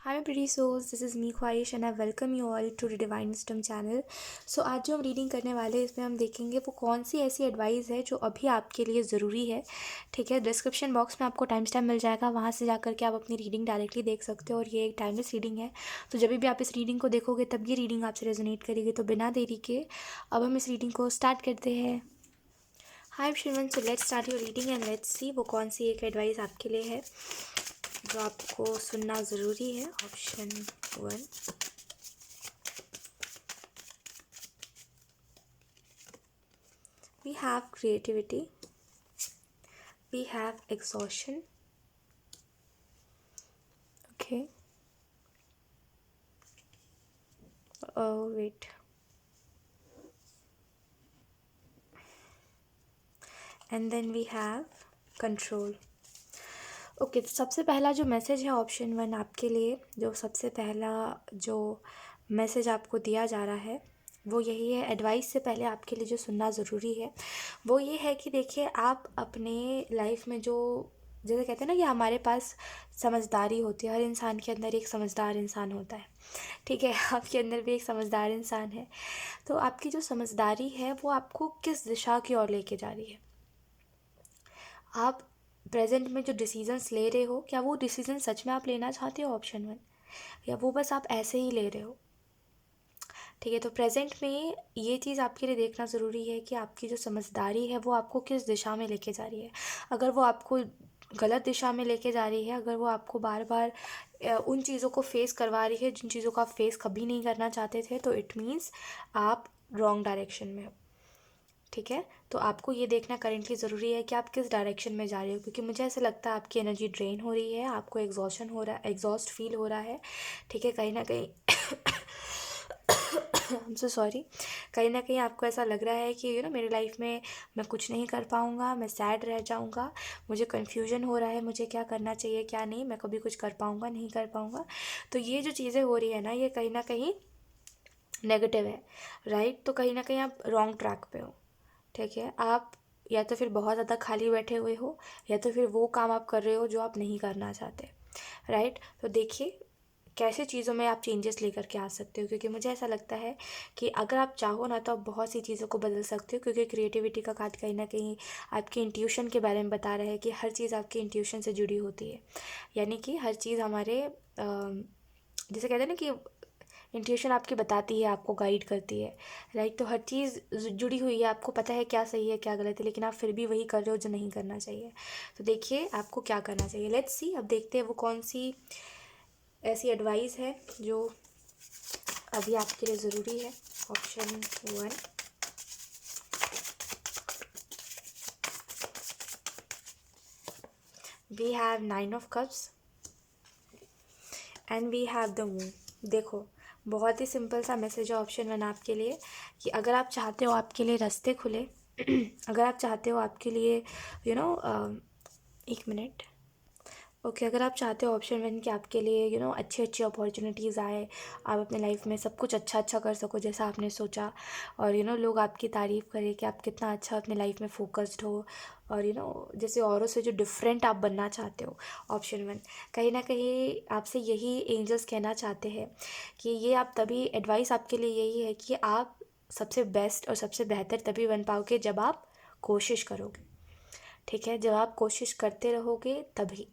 Hi pretty souls, this is me ख्वाहिश and I welcome you all to the Divine Wisdom channel. So आज जो हम reading करने वाले हैं इसमें हम देखेंगे वो कौन सी ऐसी एडवाइस है जो अभी आपके लिए ज़रूरी है। ठीक है, डिस्क्रिप्शन बॉक्स में आपको टाइम स्टैम्प मिल जाएगा, वहाँ से जाकर के आप अपनी रीडिंग डायरेक्टली देख सकते हो और ये एक टाइमलेस रीडिंग है। तो जब भी आप इस रीडिंग को देखोगे तब ये रीडिंग आपसे रेजोनेट करेगी। तो बिना देरी के अब हम इस रीडिंग को स्टार्ट करते हैं। Hi Shriman, so let's start your reading and let's see वो कौन सी एक एडवाइस आपके लिए है जो आपको सुनना ज़रूरी है। Option 1, we have creativity, we have exhaustion. Okay, oh wait, and then we have control. Okay, तो सबसे पहला जो मैसेज है ऑप्शन 1 आपके लिए, जो सबसे पहला जो मैसेज आपको दिया जा रहा है वो यही है। एडवाइस से पहले आपके लिए जो सुनना ज़रूरी है वो ये है कि देखिए, आप अपने लाइफ में जो जैसे कहते हैं ना कि हमारे पास समझदारी होती है, हर इंसान के अंदर एक समझदार इंसान होता है। ठीक है, आपके अंदर भी एक समझदार इंसान है। तो आपकी जो समझदारी है वो आपको किस दिशा की ओर लेके जा रही है। आप प्रेजेंट में जो डिसीजंस ले रहे हो, क्या वो डिसीजन सच में आप लेना चाहते हो ऑप्शन 1, या वो बस आप ऐसे ही ले रहे हो। ठीक है, तो प्रेजेंट में ये चीज़ आपके लिए देखना ज़रूरी है कि आपकी जो समझदारी है वो आपको किस दिशा में लेके जा रही है। अगर वो आपको गलत दिशा में लेके जा रही है, अगर वो आपको बार बार उन चीज़ों को फेस करवा रही है जिन चीज़ों को आप फेस कभी नहीं करना चाहते थे, तो इट मीन्स आप रॉन्ग डायरेक्शन में हो। ठीक है, तो आपको ये देखना करेंटली ज़रूरी है कि आप किस डायरेक्शन में जा रहे हो, क्योंकि मुझे ऐसा लगता है आपकी एनर्जी ड्रेन हो रही है, आपको एग्जॉशन हो रहा है, एग्जॉस्ट फील हो रहा है। ठीक है, कहीं ना कहीं आई एम सो सॉरी, कहीं ना कहीं आपको ऐसा लग रहा है कि मेरी लाइफ में मैं कुछ नहीं कर पाऊँगा, मैं सैड रह जाऊँगा, मुझे कन्फ्यूजन हो रहा है, मुझे क्या करना चाहिए क्या नहीं, मैं कभी कुछ कर पाऊँगा नहीं कर पाऊँगा। तो ये जो चीज़ें हो रही है ना, ये कहीं ना कहीं नेगेटिव है, राइट। तो कहीं ना कहीं आप रॉन्ग ट्रैक पे हो। ठीक है, आप या तो फिर बहुत ज़्यादा खाली बैठे हुए हो, या तो फिर वो काम आप कर रहे हो जो आप नहीं करना चाहते, राइट। तो देखिए कैसे चीज़ों में आप चेंजेस लेकर के आ सकते हो, क्योंकि मुझे ऐसा लगता है कि अगर आप चाहो ना तो आप बहुत सी चीज़ों को बदल सकते हो, क्योंकि क्रिएटिविटी का कार्ड कहीं ना कहीं आपकी इंट्यूशन के बारे में बता रहा है कि हर चीज़ आपकी इंट्यूशन से जुड़ी होती है। यानी कि हर चीज़ हमारे जैसे कहते हैं ना कि इंट्यूशन आपकी बताती है, आपको गाइड करती है, राइट। तो हर चीज़ जुड़ी हुई है, आपको पता है क्या सही है क्या गलत है, लेकिन आप फिर भी वही कर रहे हो जो नहीं करना चाहिए। तो देखिए आपको क्या करना चाहिए, लेट्स सी। अब देखते हैं वो कौन सी ऐसी एडवाइस है जो अभी आपके लिए ज़रूरी है। Option 1, we have 9 of cups and we have the moon. देखो, बहुत ही सिंपल सा मैसेज है ऑप्शन 1 आपके लिए, कि अगर आप चाहते हो आपके लिए रास्ते खुले अगर आप चाहते हो आपके लिए एक मिनट, ओके, अगर आप चाहते हो ऑप्शन 1 कि आपके लिए अच्छी अच्छी अपॉर्चुनिटीज़ आए, आप अपने लाइफ में सब कुछ अच्छा अच्छा कर सको जैसा आपने सोचा, और लोग आपकी तारीफ़ करें कि आप कितना अच्छा अपने लाइफ में फोकस्ड हो, और जैसे औरों से जो डिफरेंट आप बनना चाहते हो। ऑप्शन 1 कहीं ना कहीं आपसे यही एंजल्स कहना चाहते हैं कि ये आप तभी, एडवाइस आपके लिए यही है कि आप सबसे बेस्ट और सबसे बेहतर तभी बन पाओगे जब आप कोशिश करोगे। ठीक है, जब आप कोशिश करते रहोगे तभी,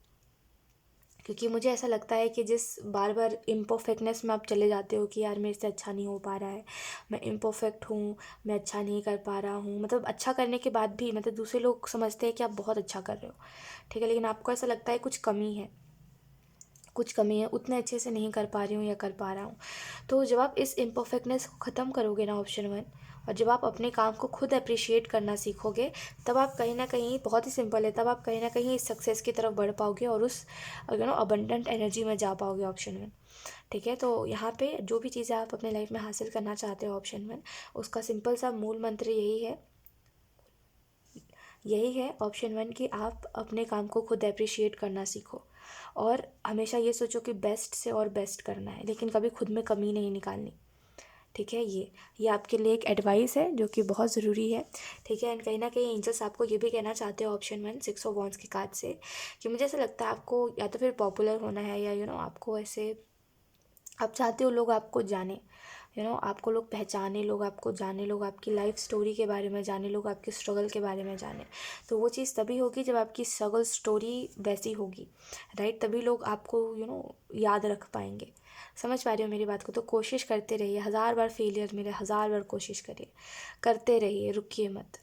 क्योंकि मुझे ऐसा लगता है कि जिस बार बार इम्परफेक्टनेस में आप चले जाते हो कि यार मेरे से अच्छा नहीं हो पा रहा है, मैं इम्परफेक्ट हूँ, मैं अच्छा नहीं कर पा रहा हूँ, मतलब अच्छा करने के बाद भी मतलब दूसरे लोग समझते हैं कि आप बहुत अच्छा कर रहे हो। ठीक है, लेकिन आपको ऐसा लगता है कुछ कमी है, कुछ कमी है, उतने अच्छे से नहीं कर पा रही हूँ या कर पा रहा हूँ। तो जब आप इस इम्परफेक्टनेस को ख़त्म करोगे ना ऑप्शन 1, और जब आप अपने काम को खुद अप्रिशिएट करना सीखोगे, तब आप कहीं ना कहीं, बहुत ही सिंपल है, तब आप कहीं ना कहीं इस सक्सेस की तरफ बढ़ पाओगे और उस अबंडेंट एनर्जी में जा पाओगे ऑप्शन 1। ठीक है, तो यहाँ पे जो भी चीज़ें आप अपने लाइफ में हासिल करना चाहते हो ऑप्शन 1, उसका सिंपल सा मूल मंत्र यही है ऑप्शन 1, कि आप अपने काम को खुद अप्रिशिएट करना सीखो, और हमेशा ये सोचो कि बेस्ट से और बेस्ट करना है, लेकिन कभी खुद में कमी नहीं निकालनी। ठीक है, ये आपके लिए एक एडवाइस है जो कि बहुत ज़रूरी है। ठीक है, एंड कहीं ना कहीं एंजल्स आपको ये भी कहना चाहते हो ऑप्शन 1 6 ऑफ वॉन्ड्स के कार्ड से, कि मुझे ऐसा लगता है आपको या तो फिर पॉपुलर होना है, या आपको ऐसे आप चाहते हो लोग आपको जाने, आपको लोग पहचाने, लोग आपको जाने, लोग आपकी लाइफ स्टोरी के बारे में जाने, लोग आपके स्ट्रगल के बारे में जाने। तो वो चीज़ तभी होगी जब आपकी स्ट्रगल स्टोरी वैसी होगी, राइट? तभी लोग आपको याद रख पाएंगे। समझ पा रहे हो मेरी बात को? तो कोशिश करते रहिए, 1000 बार फेलियर मेरे, 1000 बार कोशिश करिए, करते रहिए, रुकिए मत,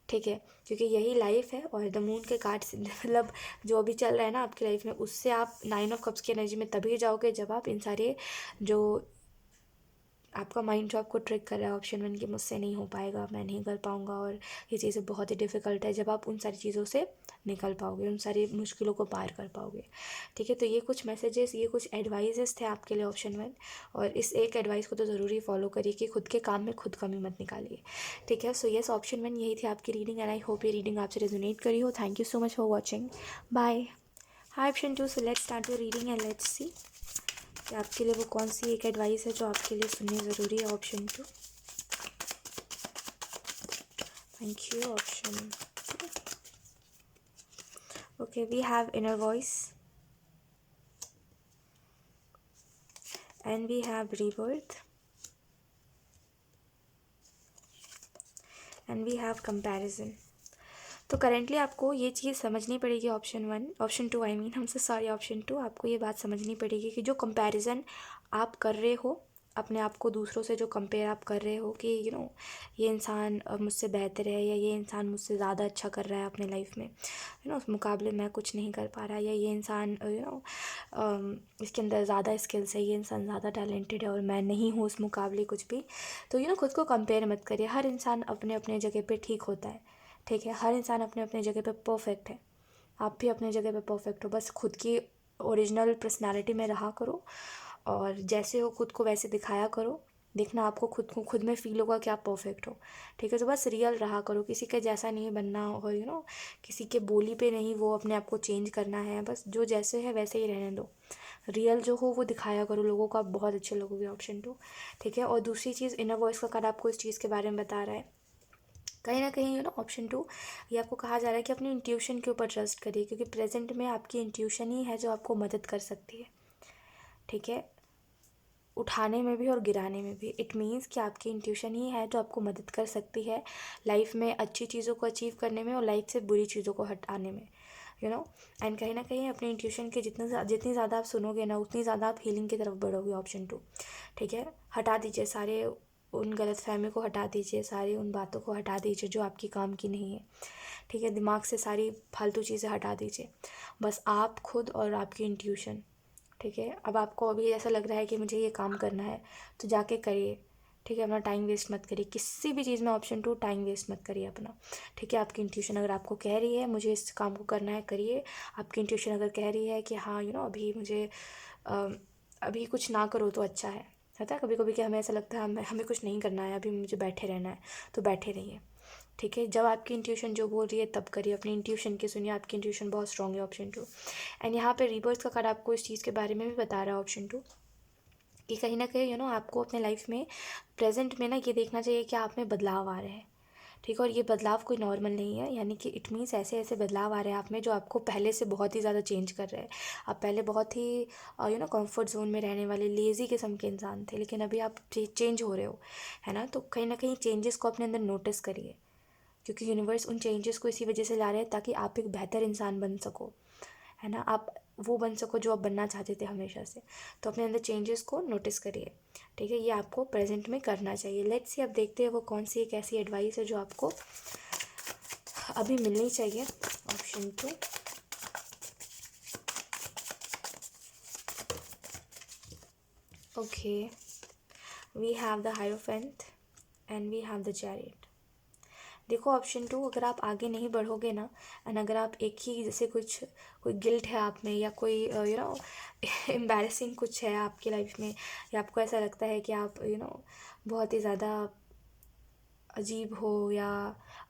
ठीक है? क्योंकि यही लाइफ है। और द मून के कार्ड से मतलब जो अभी चल रहा है ना आपकी लाइफ में, उससे आप 9 ऑफ कप्स की एनर्जी में तभी जाओगे जब आप इन सारे जो आपका माइंड जो आपको ट्रिक कर रहा है ऑप्शन 1 की मुझसे नहीं हो पाएगा, मैं नहीं कर पाऊँगा और ये चीज़ें बहुत ही डिफ़िकल्ट है, जब आप उन सारी चीज़ों से निकल पाओगे, उन सारी मुश्किलों को पार कर पाओगे, ठीक है? तो ये कुछ मैसेजेस, ये कुछ एडवाइजेस थे आपके लिए ऑप्शन 1। और इस एक एडवाइस को तो ज़रूरी फॉलो करिए कि खुद के काम में खुद कमी मत निकालिए, ठीक है? सो येस, ऑप्शन 1 यही थी आपकी रीडिंग एंड आई होप ये रीडिंग आपसे रेजोनेट करी हो। Thank you so much for watching, bye. Hi option 2, so let's start your reading and let's see कि आपके लिए वो कौन सी एक एडवाइस है जो आपके लिए सुननी ज़रूरी है। Option 2, thank you. Option 2, okay, we have inner voice and we have rebirth and we have comparison. तो करेंटली आपको ये चीज़ समझनी पड़ेगी ऑप्शन टू आई मीन, हमसे सॉरी ऑप्शन 2, आपको ये बात समझनी पड़ेगी कि जो कंपैरिजन आप कर रहे हो अपने आप को दूसरों से, जो कंपेयर आप कर रहे हो कि ये इंसान मुझसे बेहतर है या ये इंसान मुझसे ज़्यादा अच्छा कर रहा है अपने लाइफ में, उस मुकाबले मैं कुछ नहीं कर पा रहा, या ये इंसान इसके अंदर ज़्यादा स्किल्स है, ये इंसान ज़्यादा टैलेंटेड है और मैं नहीं हूँ उस मुकाबले कुछ भी। तो खुद को कंपेयर मत करिए। हर इंसान अपने अपने जगह पे ठीक होता है, ठीक है? हर इंसान अपने अपने जगह पे परफेक्ट है। आप भी अपने जगह पे परफेक्ट हो, बस खुद की ओरिजिनल पर्सनालिटी में रहा करो और जैसे हो खुद को वैसे दिखाया करो। देखना आपको खुद में फील होगा कि आप परफेक्ट हो, ठीक है? तो बस रियल रहा करो, किसी के जैसा नहीं बनना और किसी के बोली पे नहीं वो अपने आप को चेंज करना है। बस जो जैसे है वैसे ही रहने दो, रियल जो हो वो दिखाया करो लोगों को, आप बहुत अच्छे लगोगे। ऑप्शन 2, ठीक है? और दूसरी चीज़, इनर वॉइस का कार्ड आपको इस चीज़ के बारे में बता रहा है, कहीं ना कहीं ऑप्शन 2, ये आपको कहा जा रहा है कि अपनी इंट्यूशन के ऊपर ट्रस्ट करिए, क्योंकि प्रेजेंट में आपकी इंट्यूशन ही है जो आपको मदद कर सकती है, ठीक है? उठाने में भी और गिराने में भी। इट मीन्स कि आपकी इंट्यूशन ही है जो आपको मदद कर सकती है लाइफ में अच्छी चीज़ों को अचीव करने में और लाइफ से बुरी चीज़ों को हटाने में, एंड कहीं ना कहीं अपनी इंट्यूशन के जितनी ज़्यादा आप सुनोगे ना, उतनी ज़्यादा आप हीलिंग की तरफ बढ़ोगे। ऑप्शन 2, ठीक है? हटा दीजिए सारे उन गलतफहमी को, हटा दीजिए सारी उन बातों को, हटा दीजिए जो आपकी काम की नहीं है, ठीक है? दिमाग से सारी फालतू चीज़ें हटा दीजिए, बस आप खुद और आपकी इंट्यूशन, ठीक है? अब आपको अभी ऐसा लग रहा है कि मुझे ये काम करना है तो जाके करिए, ठीक है? अपना टाइम वेस्ट मत करिए किसी भी चीज़ में। ऑप्शन 2, टाइम वेस्ट मत करिए अपना, ठीक है? आपकी इंट्यूशन अगर आपको कह रही है मुझे इस काम को करना है, करिए। आपकी इंट्यूशन अगर कह रही है कि हाँ अभी मुझे अभी कुछ ना करो तो अच्छा है। होता है कभी कभी कि हमें ऐसा लगता है हमें कुछ नहीं करना है, अभी मुझे बैठे रहना है, तो बैठे रहिए, ठीक है? जब आपकी इंट्यूशन जो बोल रही है तब करिए, अपनी इंट्यूशन की सुनिए, आपकी इंट्यूशन बहुत स्ट्रॉन्ग है। ऑप्शन 2, एंड यहाँ पे रिबर्थ का कार्ड आपको इस चीज़ के बारे में भी बता रहा है ऑप्शन 2, कि कहीं ना कहीं आपको अपने लाइफ में प्रेजेंट में ना ये देखना चाहिए कि आप में बदलाव आ रहे हैं, ठीक है? और ये बदलाव कोई नॉर्मल नहीं है, यानी कि इट मीन्स ऐसे ऐसे बदलाव आ रहे हैं आप में जो आपको पहले से बहुत ही ज़्यादा चेंज कर रहे हैं। आप पहले बहुत ही कंफर्ट जोन में रहने वाले लेज़ी किस्म के इंसान थे, लेकिन अभी आप चेंज हो रहे हो, है ना? तो कहीं ना कहीं चेंजेस को अपने अंदर नोटिस करिए, क्योंकि यूनिवर्स उन चेंजेस को इसी वजह से ला रहे हैं ताकि आप एक बेहतर इंसान बन सको, है ना? आप वो बन सको जो आप बनना चाहते थे हमेशा से। तो अपने अंदर चेंजेस को नोटिस करिए, ठीक है? ये आपको प्रेजेंट में करना चाहिए। लेट्स सी, अब देखते हैं वो कौन सी एक ऐसी एडवाइस है जो आपको अभी मिलनी चाहिए। Option 2, okay, we have the hierophant and we have the chariot. देखो ऑप्शन 2, अगर आप आगे नहीं बढ़ोगे ना, एंड अगर आप एक ही जैसे कोई गिल्ट है आप में, या कोई एम्बैरसिंग कुछ है आपकी लाइफ में, या आपको ऐसा लगता है कि आप बहुत ही ज़्यादा अजीब हो या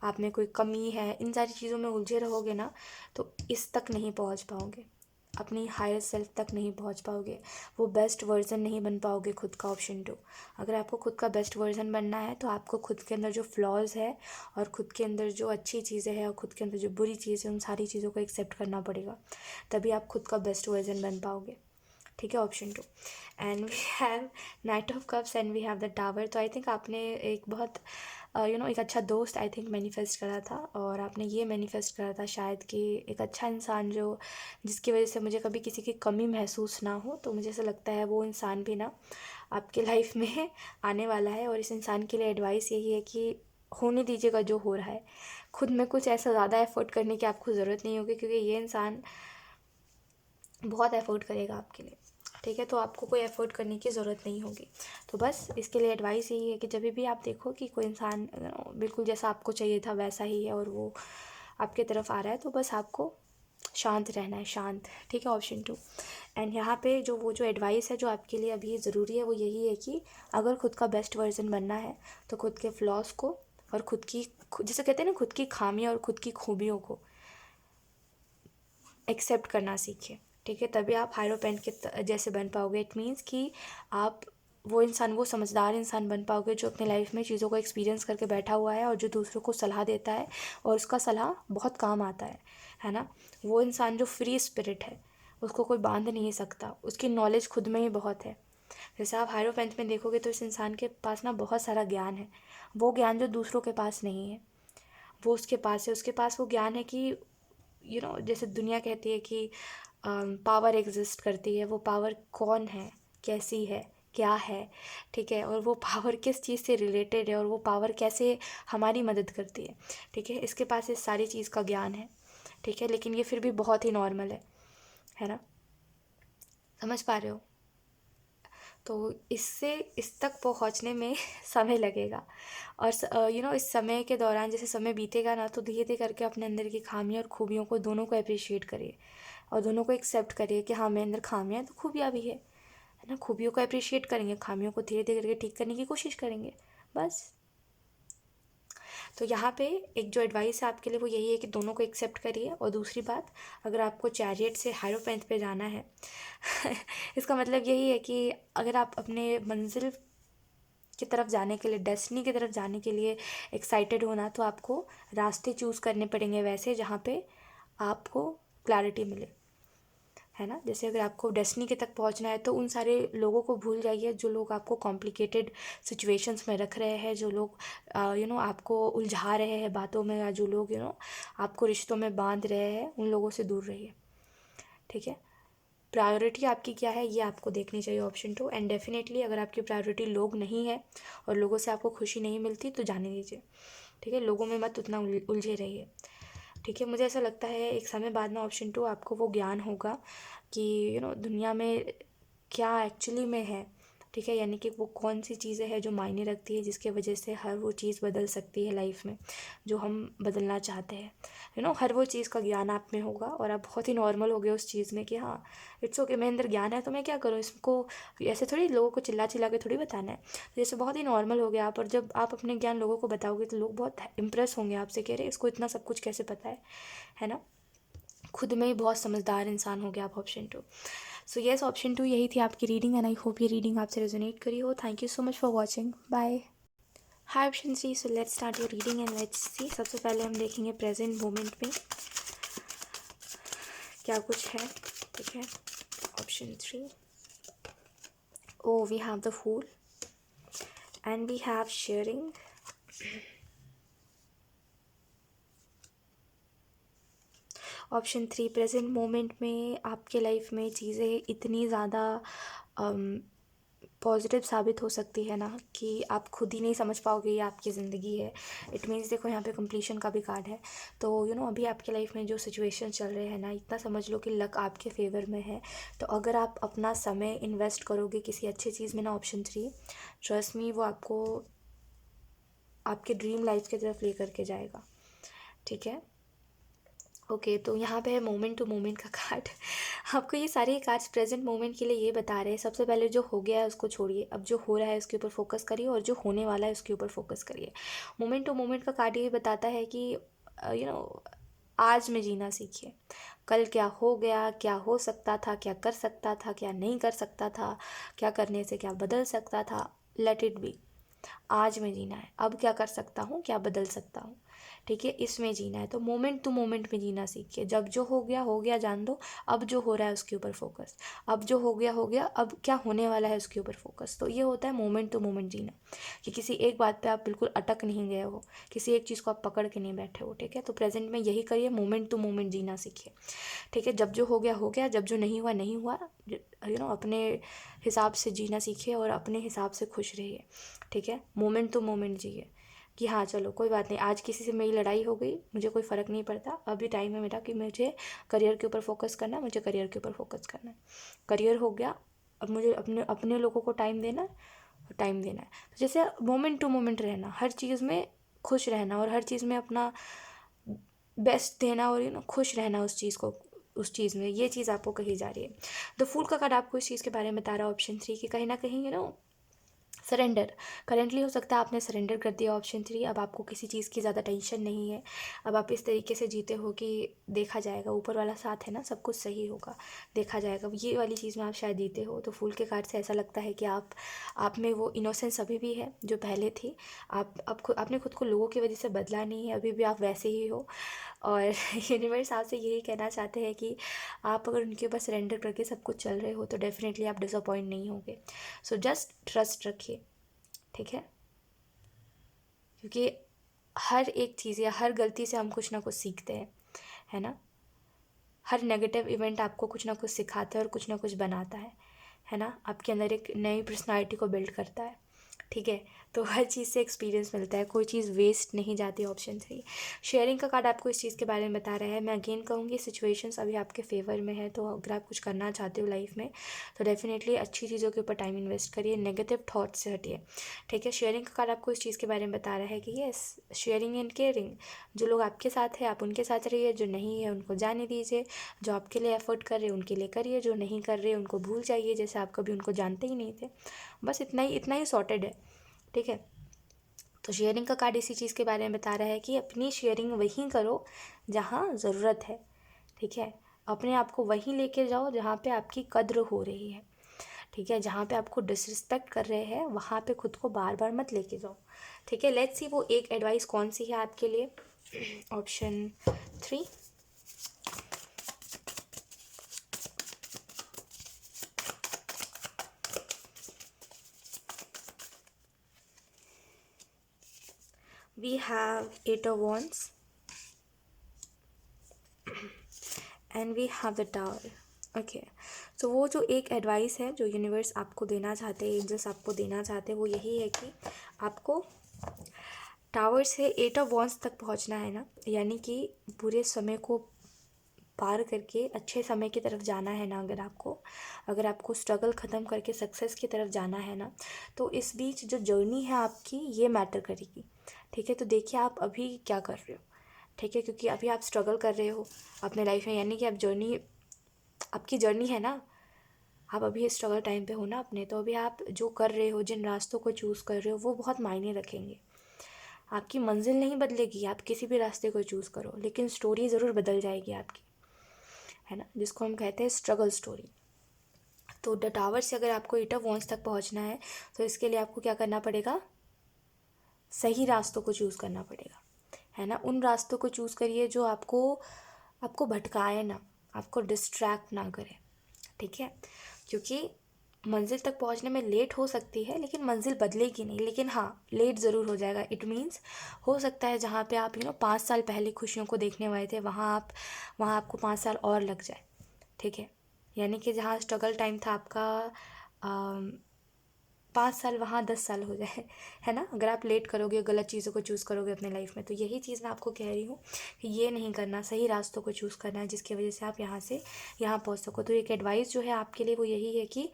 आप में कोई कमी है, इन सारी चीज़ों में उलझे रहोगे ना, तो इस तक नहीं पहुंच पाओगे, अपनी हायर सेल्फ तक नहीं पहुंच पाओगे, वो बेस्ट वर्जन नहीं बन पाओगे खुद का। ऑप्शन 2, अगर आपको खुद का बेस्ट वर्जन बनना है तो आपको खुद के अंदर जो फ्लॉज है और खुद के अंदर जो अच्छी चीज़ें हैं और खुद के अंदर जो बुरी चीज़ें हैं, उन सारी चीज़ों को एक्सेप्ट करना पड़ेगा, तभी आप खुद का बेस्ट वर्जन बन पाओगे, ठीक है, option 2। And we have knight of cups and we have the tower. तो आई थिंक आपने एक बहुत एक अच्छा दोस्त आई थिंक मैनिफेस्ट करा था, और आपने ये मैनिफेस्ट करा था शायद कि एक अच्छा इंसान जो जिसकी वजह से मुझे कभी किसी की कमी महसूस ना हो। तो मुझे ऐसा लगता है वो इंसान भी ना आपके लाइफ में आने वाला है। और इस इंसान के लिए एडवाइस यही है कि होने दीजिएगा जो हो रहा है। खुद में कुछ ऐसा ज़्यादा एफर्ट करने की आपको ज़रूरत नहीं होगी, क्योंकि ये इंसान बहुत एफर्ट करेगा आपके लिए। ठीक है, तो आपको कोई एफर्ट करने की ज़रूरत नहीं होगी। तो बस इसके लिए एडवाइस यही है कि जब भी आप देखो कि कोई इंसान बिल्कुल जैसा आपको चाहिए था वैसा ही है और वो आपके तरफ आ रहा है, तो बस आपको शांत रहना है, शांत। ठीक है, ऑप्शन 2। एंड यहाँ पे जो एडवाइस है जो आपके लिए अभी ज़रूरी है वो यही है कि अगर खुद का बेस्ट वर्जन बनना है तो खुद के फ्लॉस को और जैसे कहते हैं ना, खुद की खामियां और खुद की खूबियों को एक्सेप्ट करना सीखिए। ठीक है, तभी आप हायरोपेंट के जैसे बन पाओगे। इट मीन्स कि आप वो समझदार इंसान बन पाओगे जो अपने लाइफ में चीज़ों को एक्सपीरियंस करके बैठा हुआ है और जो दूसरों को सलाह देता है और उसका सलाह बहुत काम आता है ना। वो इंसान जो फ्री स्पिरिट है, उसको कोई बांध नहीं सकता, उसकी नॉलेज खुद में ही बहुत है। जैसे आप हायरोपेंट में देखोगे तो इस इंसान के पास ना बहुत सारा ज्ञान है, वो ज्ञान जो दूसरों के पास नहीं है वो उसके पास है। उसके पास वो ज्ञान है कि जैसे दुनिया कहती है कि पावर एग्जिस्ट करती है, वो पावर कौन है, कैसी है, क्या है। ठीक है, और वो पावर किस चीज़ से रिलेटेड है और वो पावर कैसे हमारी मदद करती है। ठीक है, इसके पास इस सारी चीज़ का ज्ञान है। ठीक है, लेकिन ये फिर भी बहुत ही नॉर्मल है ना। समझ पा रहे हो। तो इससे इस तक पहुंचने में समय लगेगा। और इस समय के दौरान जैसे समय बीतेगा ना, तो धीरे धीरे करके अपने अंदर की खामियों और खूबियों को दोनों को अप्रिशिएट करिए और दोनों को एक्सेप्ट करिए कि हाँ, मेरे अंदर खामियाँ हैं तो खूबियाँ भी है ना। खूबियों को अप्रिशिएट करेंगे, खामियों को धीरे धीरे करके ठीक करने की कोशिश करेंगे, बस। तो यहाँ पे एक जो एडवाइस है आपके लिए वो यही है कि दोनों को एक्सेप्ट करिए। और दूसरी बात, अगर आपको चैरियट से हायरोपेंट पे जाना है इसका मतलब यही है कि अगर आप अपने मंजिल की तरफ जाने के लिए, डेस्टिनी की तरफ जाने के लिए एक्साइटेड हो ना, तो आपको रास्ते चूज़ करने पड़ेंगे वैसे जहाँ पे आपको क्लैरिटी मिले, है ना। जैसे अगर आपको डेस्टिनी के तक पहुंचना है तो उन सारे लोगों को भूल जाइए जो लोग आपको कॉम्प्लिकेटेड सिचुएशंस में रख रहे हैं, जो लोग आपको उलझा रहे हैं बातों में, या जो लोग आपको रिश्तों में बांध रहे हैं, उन लोगों से दूर रहिए। ठीक है, प्रायोरिटी आपकी क्या है ये आपको देखनी चाहिए, ऑप्शन 2। एंड डेफिनेटली अगर आपकी प्रायोरिटी लोग नहीं है और लोगों से आपको खुशी नहीं मिलती तो जाने दीजिए। ठीक है, लोगों में मत उतना उलझे रहिए। ठीक है, मुझे ऐसा लगता है एक समय बाद में ऑप्शन 2 आपको वो ज्ञान होगा कि दुनिया में क्या एक्चुअली में है। ठीक है, यानी कि वो कौन सी चीज़ें हैं जो मायने रखती है, जिसके वजह से हर वो चीज़ बदल सकती है लाइफ में जो हम बदलना चाहते हैं। हर वो चीज़ का ज्ञान आप में होगा और आप बहुत ही नॉर्मल हो गए उस चीज़ में कि हाँ, इट्स ओके, मेरे अंदर ज्ञान है तो मैं क्या करूँ इसको। ऐसे थोड़ी लोगों को चिल्ला चिल्ला के थोड़ी बताना है। जैसे बहुत ही नॉर्मल हो गया आप, और जब आप अपने ज्ञान लोगों को बताओगे तो लोग बहुत इम्प्रेस होंगे आपसे, कह रहे इसको इतना सब कुछ कैसे पता है ना। खुद में ही बहुत समझदार इंसान हो गया आप, ऑप्शन 2। सो येस, ऑप्शन 2 यही थी आपकी रीडिंग, एंड आई होप ये रीडिंग आपसे रेजोनेट करी हो। Thank you so much for watching, bye. Hi option 3, so let's start your reading and let's see. सबसे पहले हम देखेंगे प्रेजेंट मोमेंट में क्या कुछ है। ठीक है, option 3, oh we have the fool and we have sharing. Option 3, present moment में आपके लाइफ में चीज़ें इतनी ज़्यादा पॉजिटिव साबित हो सकती है ना कि आप खुद ही नहीं समझ पाओगे ये आपकी ज़िंदगी है। इट मीन्स देखो यहाँ पे कंप्लीशन का भी कार्ड है। तो अभी आपके लाइफ में जो सिचुएशन चल रहे हैं ना, इतना समझ लो कि लक आपके फेवर में है। तो अगर आप अपना समय इन्वेस्ट करोगे किसी अच्छी चीज़ में ना, ऑप्शन 3, ट्रस्ट मी, वो आपको आपके ड्रीम लाइफ की तरफ ले करके जाएगा। ठीक है, ओके, तो यहाँ पे है मोमेंट टू मोमेंट का कार्ड। आपको ये सारे कार्ड्स प्रेजेंट मोमेंट के लिए ये बता रहे हैं, सबसे पहले जो हो गया है उसको छोड़िए, अब जो हो रहा है उसके ऊपर फोकस करिए और जो होने वाला है उसके ऊपर फोकस करिए। मोमेंट टू मोमेंट का कार्ड ये बताता है कि आज में जीना सीखिए। कल क्या हो गया, क्या हो सकता था, क्या कर सकता था, क्या नहीं कर सकता था, क्या करने से क्या बदल सकता था, लेट इट बी। आज में जीना है, अब क्या कर सकता हूँ, क्या बदल सकता हूँ। ठीक है, इसमें जीना है। तो मोमेंट टू मोमेंट में जीना सीखिए। जब जो हो गया जान दो, अब जो हो रहा है उसके ऊपर फोकस, अब जो हो गया, अब क्या होने वाला है उसके ऊपर फोकस। तो ये होता है मोमेंट टू मोमेंट जीना, कि किसी एक बात पे आप बिल्कुल अटक नहीं गए हो, किसी एक चीज़ को आप पकड़ के नहीं बैठे हो। ठीक है, तो प्रेजेंट में यही करिए, मोमेंट टू मोमेंट जीना सीखिए। ठीक है, जब जो हो गया, जब जो नहीं हुआ नहीं हुआ, अपने हिसाब से जीना सीखिए और अपने हिसाब से खुश रहिए। ठीक है, मोमेंट टू मोमेंट जिए, कि हाँ चलो कोई बात नहीं, आज किसी से मेरी लड़ाई हो गई, मुझे कोई फ़र्क नहीं पड़ता, अभी टाइम है मेरा कि मुझे करियर के ऊपर फोकस करना है, मुझे करियर के ऊपर फोकस करना है। करियर हो गया, अब मुझे अपने अपने लोगों को टाइम देना है, टाइम देना है। तो जैसे मोमेंट टू मोमेंट रहना, हर चीज़ में खुश रहना और हर चीज़ में अपना बेस्ट देना और खुश रहना उस चीज़ में, ये चीज़ आपको कही जा रही है। द फूल का कार्ड आपको इस चीज़ के बारे में बता रहा है, ऑप्शन 3, कि कहीं ना कहीं सरेंडर। करेंटली हो सकता है आपने सरेंडर कर दिया, ऑप्शन 3। अब आपको किसी चीज़ की ज़्यादा टेंशन नहीं है। अब आप इस तरीके से जीते हो कि देखा जाएगा, ऊपर वाला साथ है ना, सब कुछ सही होगा, देखा जाएगा, ये वाली चीज़ में आप शायद जीते हो। तो फूल के कार्ड से ऐसा लगता है कि आप में वो इनोसेंस अभी भी है जो पहले थी। आपने खुद को लोगों की वजह से बदला नहीं है, अभी भी आप वैसे ही हो। और यूनिवर्स आपसे यही कहना चाहते हैं कि आप अगर उनके ऊपर सरेंडर करके सब कुछ चल रहे हो तो डेफिनेटली आप डिसअपॉइंट नहीं होगे। सो जस्ट ट्रस्ट रखिए। ठीक है, क्योंकि हर एक चीज़ या हर गलती से हम कुछ ना कुछ सीखते हैं, है ना। हर नेगेटिव इवेंट आपको कुछ ना कुछ सिखाता है और कुछ ना कुछ बनाता है ना, आपके अंदर एक नई पर्सनालिटी को बिल्ड करता है। ठीक है, तो हर चीज़ से एक्सपीरियंस मिलता है, कोई चीज़ वेस्ट नहीं जाती। ऑप्शन 3, शेयरिंग का कार्ड आपको इस चीज़ के बारे में बता रहा है। मैं अगेन कहूँगी सिचुएशंस अभी आपके फेवर में है, तो अगर आप कुछ करना चाहते हो लाइफ में तो डेफिनेटली अच्छी चीज़ों के ऊपर टाइम इन्वेस्ट करिए, नेगेटिव थॉट से हटिए। ठीक है, शेयरिंग का कार्ड आपको इस चीज़ के बारे में बता रहा है कि येस, शेयरिंग एंड केयरिंग। जो लोग आपके साथ है आप उनके साथ रहिए, जो नहीं है उनको जाने दीजिए। जो आपके लिए एफर्ट कर रहे हैं उनके लिए करिए, जो नहीं कर रहे उनको भूल जाइए, जैसे आप कभी उनको जानते ही नहीं थे। बस इतना ही सॉर्टेड है। ठीक है, तो शेयरिंग का कार्ड इसी चीज़ के बारे में बता रहा है कि अपनी शेयरिंग वहीं करो जहाँ ज़रूरत है। ठीक है, अपने आप को वहीं लेके जाओ जहाँ पे आपकी कद्र हो रही है। ठीक है, जहाँ पे आपको डिसरिस्पेक्ट कर रहे हैं वहाँ पे खुद को बार बार मत लेके जाओ। ठीक है, लेट्स सी वो एक एडवाइस कौन सी है आपके लिए। Option 3, we have 8 of Wands and we have the Tower. Okay, तो वो जो एक एडवाइस है जो यूनिवर्स आपको देना चाहते हैं, एंजल्स आपको देना चाहते हैं, वो यही है कि आपको टावर से 8 of Wands तक पहुंचना है ना, यानी कि बुरे समय को पार करके अच्छे समय की तरफ जाना है ना। अगर आपको स्ट्रगल ख़त्म करके सक्सेस की तरफ जाना है ना, तो इस बीच जो जर्नी है आपकी ये मैटर करेगी। ठीक है, तो देखिए आप अभी क्या कर रहे हो। ठीक है, क्योंकि अभी आप स्ट्रगल कर रहे हो अपने लाइफ में, यानी कि आपकी जर्नी है ना, आप अभी स्ट्रगल टाइम पे हो ना अपने, तो अभी आप जो कर रहे हो, जिन रास्तों को चूज़ कर रहे हो, वो बहुत मायने रखेंगे। आपकी मंजिल नहीं बदलेगी, आप किसी भी रास्ते को चूज़ करो, लेकिन स्टोरी ज़रूर बदल जाएगी आपकी, है ना, जिसको हम कहते हैं स्ट्रगल स्टोरी। तो द टावर से अगर आपको 8 of Wands तक पहुंचना है तो इसके लिए आपको क्या करना पड़ेगा, सही रास्तों को चूज़ करना पड़ेगा, है ना। उन रास्तों को चूज़ करिए जो आपको भटकाए ना, आपको डिस्ट्रैक्ट ना करे। ठीक है, क्योंकि मंजिल तक पहुंचने में लेट हो सकती है लेकिन मंजिल बदलेगी नहीं, लेकिन हाँ लेट ज़रूर हो जाएगा। इट मीन्स हो सकता है जहाँ पे आप 5 साल पहले खुशियों को देखने वाले थे वहाँ आपको 5 साल और लग जाए। ठीक है, यानी कि जहाँ स्ट्रगल टाइम था आपका 5 साल, वहाँ 10 साल हो जाए, है ना, अगर आप लेट करोगे, गलत चीज़ों को चूज़ करोगे अपने लाइफ में। तो यही चीज़ मैं आपको कह रही हूँ कि ये नहीं करना, सही रास्तों को चूज़ करना है जिसकी वजह से आप यहाँ से यहाँ पहुँच सको। तो एक एडवाइस जो है आपके लिए वो यही है कि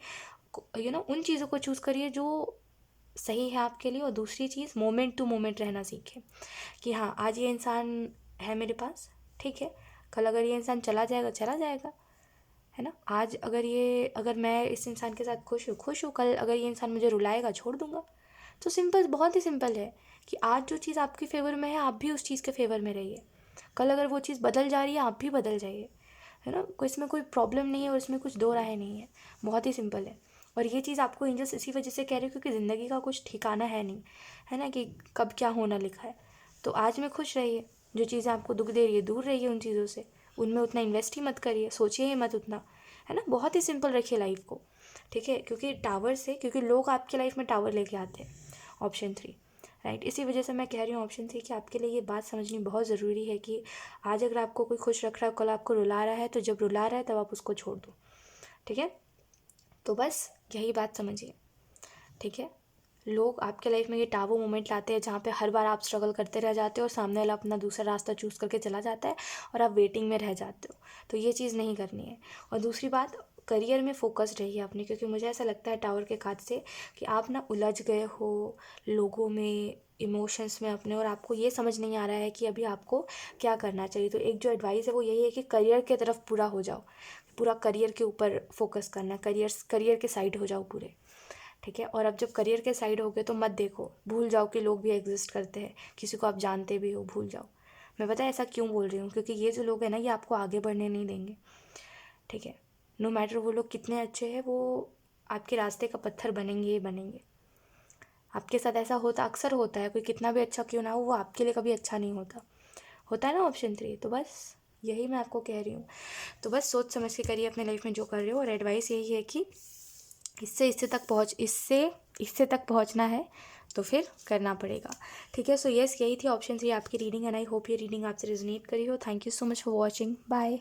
उन चीज़ों को चूज़ करिए जो सही है आपके लिए। और दूसरी चीज़, मोमेंट टू मोमेंट रहना सीखें, कि हाँ आज ये इंसान है मेरे पास, ठीक है, कल अगर ये इंसान चला जाएगा चला जाएगा, है ना। आज अगर मैं इस इंसान के साथ खुश हूँ, कल अगर ये इंसान मुझे रुलाएगा छोड़ दूँगा। तो सिंपल, बहुत ही सिंपल है कि आज जो चीज़ आपके फेवर में है आप भी उस चीज़ के फेवर में रहिए। कल अगर वो चीज़ बदल जा रही है आप भी बदल जाइए, है ना। इसमें कोई प्रॉब्लम नहीं है और इसमें कुछ दो राहें नहीं है, बहुत ही सिंपल है। और ये चीज़ आपको एंजल्स इसी वजह से कह रही हूँ क्योंकि ज़िंदगी का कुछ ठिकाना है नहीं, है ना, कि कब क्या होना लिखा है। तो आज में खुश रहिए, जो चीज़ें आपको दुख दे रही है दूर रहिए उन चीज़ों से, उनमें उतना इन्वेस्ट ही मत करिए, सोचिए ही मत उतना, है ना। बहुत ही सिंपल रखिए लाइफ को, ठीक है। क्योंकि लोग आपकी लाइफ में टावर लेके आते हैं, ऑप्शन 3, राइट। इसी वजह से मैं कह रही हूँ ऑप्शन 3 कि आपके लिए ये बात समझनी बहुत ज़रूरी है कि आज अगर आपको कोई खुश रख रहा है, कल आपको रुला रहा है, तो जब रुला रहा है तब आप उसको छोड़ दो, ठीक है। तो बस यही बात समझिए, ठीक है। लोग आपके लाइफ में ये टाबू मोमेंट लाते हैं जहाँ पे हर बार आप स्ट्रगल करते रह जाते हो और सामने वाला अपना दूसरा रास्ता चूज़ करके चला जाता है और आप वेटिंग में रह जाते हो, तो ये चीज़ नहीं करनी है। और दूसरी बात, करियर में फोकस्ड रहिए अपने, क्योंकि मुझे ऐसा लगता है टावर के खाद से कि आप ना उलझ गए हो लोगों में, इमोशंस में अपने, और आपको ये समझ नहीं आ रहा है कि अभी आपको क्या करना चाहिए। तो एक जो एडवाइस है वो यही है कि करियर के तरफ पूरा हो जाओ, पूरा करियर के ऊपर फोकस करना, करियर के साइड हो जाओ पूरे, ठीक है। और अब जब करियर के साइड हो गए तो मत देखो, भूल जाओ कि लोग भी एग्जिस्ट करते हैं, किसी को आप जानते भी हो, भूल जाओ। मैं पता है ऐसा क्यों बोल रही हूँ, क्योंकि ये जो लोग हैं ना, ये आपको आगे बढ़ने नहीं देंगे, ठीक है। नो मैटर वो लोग कितने अच्छे हैं, वो आपके रास्ते का पत्थर बनेंगे ही बनेंगे। आपके साथ ऐसा होता, अक्सर होता है, कोई कितना भी अच्छा क्यों ना हो, वो आपके लिए कभी अच्छा नहीं होता, होता है ना ऑप्शन 3। तो बस यही मैं आपको कह रही हूँ। तो बस सोच समझ के करिए अपने लाइफ में जो कर रहे हो, और एडवाइस यही है कि इससे तक पहुंचना है तो फिर करना पड़ेगा, ठीक है। सो यस, यही थी ऑप्शन 3 आपकी रीडिंग, एंड आई होप ये रीडिंग आपसे रेजोनेट करी हो। Thank you so much for watching, bye.